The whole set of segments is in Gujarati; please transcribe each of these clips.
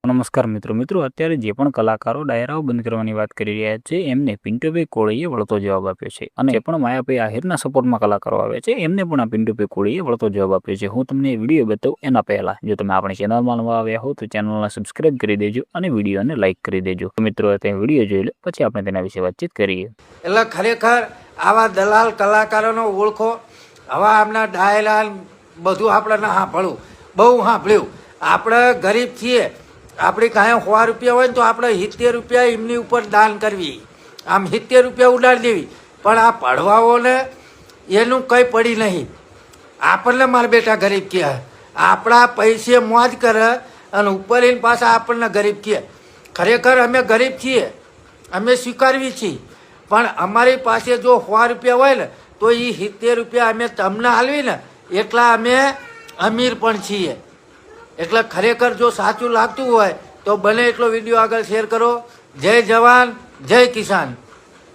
નમસ્કાર મિત્રો અત્યારે જે પણ કલાકારો ડાયરાઓ બંધ કરવાની વાત કરી રહ્યા છે એમને પિન્ટુભાઈ કોળીએ વળતો જવાબ આપ્યો છે અને જે પણ માયાભાઈ આહિરના સપોર્ટમાં કલાકારો આવે છે એમને પણ આ પિન્ટુભાઈ કોળીએ વળતો જવાબ આપ્યો છે। હું તમને વિડીયો બતાવું એના પહેલા જો તમે આપણી ચેનલમાં નવા આવ્યા હો તો ચેનલને સબસ્ક્રાઇબ કરી દેજો અને વિડીયોને લાઇક કરી દેજો। તો મિત્રો તે વિડીયો જોઈ લો પછી આપણે તેના વિશે વાતચીત કરીએ। એટલે ખરેખર આવા દલાલ કલાકારોનો ઓળખો હવે આમના ડાયલા બધું આપણે સાંભળવું બહુ સાંભળ્યું। આપણે ગરીબ છીએ, આપણી કાંઈ 100 રૂપિયા હોય ને તો આપણે 70 રૂપિયા એમની ઉપર દાન કરવી, આમ 70 રૂપિયા ઉડાડી દેવી। પણ આ પડવાઓને એનું કંઈ પડી નહીં। આપણને મારા બેટા ગરીબ કહે, આપણા પૈસે મોજ કરે અને ઉપર એને પાછા આપણને ગરીબ કહે। ખરેખર અમે ગરીબ છીએ, અમે સ્વીકારવી છીએ, પણ અમારી પાસે જો 100 રૂપિયા હોય ને તો એ 70 રૂપિયા અમે તમને હાલવી ને એટલા અમે અમીર પણ છીએ। એટલે ખરેખર જો સાચું લાગતું હોય તો બને એટલો વિડીયો આગળ શેર કરો। જય જવાન જય કિસાન।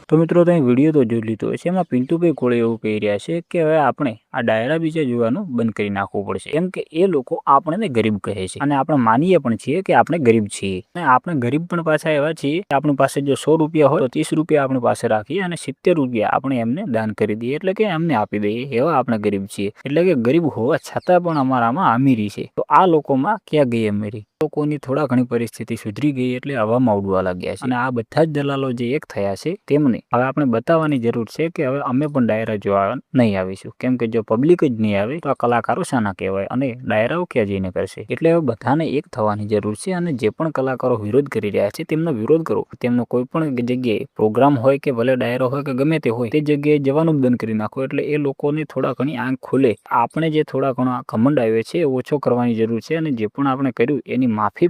તો મિત્રો તમે વિડીયો તો જોઈ લીધો છે, એમાં પિન્ટુભાઈ કોળીએ એવું કહી રહ્યા છે કે હવે આપણે આ ડાયરા બીજા જોવાનું બંધ કરી નાખવું પડશે, કેમ કે એ લોકો આપણને ગરીબ કહે છે અને આપણે માનીએ પણ છીએ કે આપણે ગરીબ છીએ અને આપણે ગરીબ પણ પાછા એવા છીએ કે આપણી પાસે જો 100 રૂપિયા હોય તો 30 રૂપિયા આપણી પાસે રાખીએ અને 70 રૂપિયા આપણે એમને દાન કરી દઈએ, એટલે કે એમને આપી દઈએ। એવા આપણે ગરીબ છીએ, એટલે કે ગરીબ હોવા છતાં પણ અમારામાં અમીરી છે। તો આ લોકોમાં ક્યાં ગઈ અમીરી? લોકોની થોડા ઘણી પરિસ્થિતિ સુધરી ગઈ એટલે હવામાં ઉડવા લાગ્યા છે અને આ બધા જ દલાલો જે એક થયા છે તેમને હવે આપણે બતાવવાની જરૂર છે કે હવે અમે પણ ડાયરા જોવા નહીં આવીશું, કેમ કે જો પબ્લિક જ નહીં આવે તો આ કલાકારો શાના કહેવાય અને ડાયરાઓ ક્યાં જઈને કરશે? એટલે હવે બધાને એક થવાની જરૂર છે અને જે પણ કલાકારો વિરોધ કરી રહ્યા છે તેમનો વિરોધ કરો। તેમનો કોઈ પણ જગ્યાએ પ્રોગ્રામ હોય કે ભલે ડાયરો હોય કે ગમે તે હોય તે જગ્યાએ જવાનું બંધ કરી નાખો, એટલે એ લોકોને થોડા ઘણી આંખ ખુલે। આપણે જે થોડા ઘણા ઘમંડ આવ્યો છે એ ઓછો કરવાની જરૂર છે અને જે પણ આપણે કર્યું એની માફી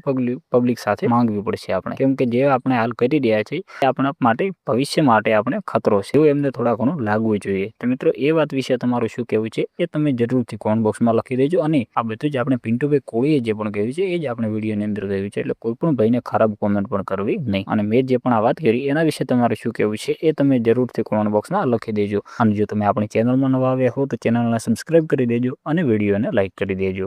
પબ્લિક સાથે માંગવી પડશે આપણે, કેમ કે જે આપણે હાલ કરી રહ્યા છીએ એ આપણા માટે ભવિષ્ય માટે આપણે ખતરો છે એવું એમને થોડા ઘણું લાગવું જોઈએ। તો મિત્રો એ વાત વિશે તમારું શું કહેવું છે એ તમે જરૂરથી કોમેન્ટ બોક્સમાં લખી દેજો અને આ બધું જ આપણે પિન્ટુભાઈ કોળીએ જે પણ કહ્યું છે એ જ આપણે વિડીયોની અંદર કહ્યું છે, એટલે કોઈ પણ ભાઈને ખરાબ કોમેન્ટ પણ કરવી નહીં। અને મેં જે પણ આ વાત કરી એના વિશે તમારું શું કહેવું છે એ તમે જરૂરથી કોમેન્ટ બોક્સમાં લખી દેજો અને જો તમે આપણી ચેનલમાં નવા આવ્યા હો તો ચેનલને સબસ્ક્રાઇબ કરી દેજો અને વિડીયોને લાઇક કરી દેજો।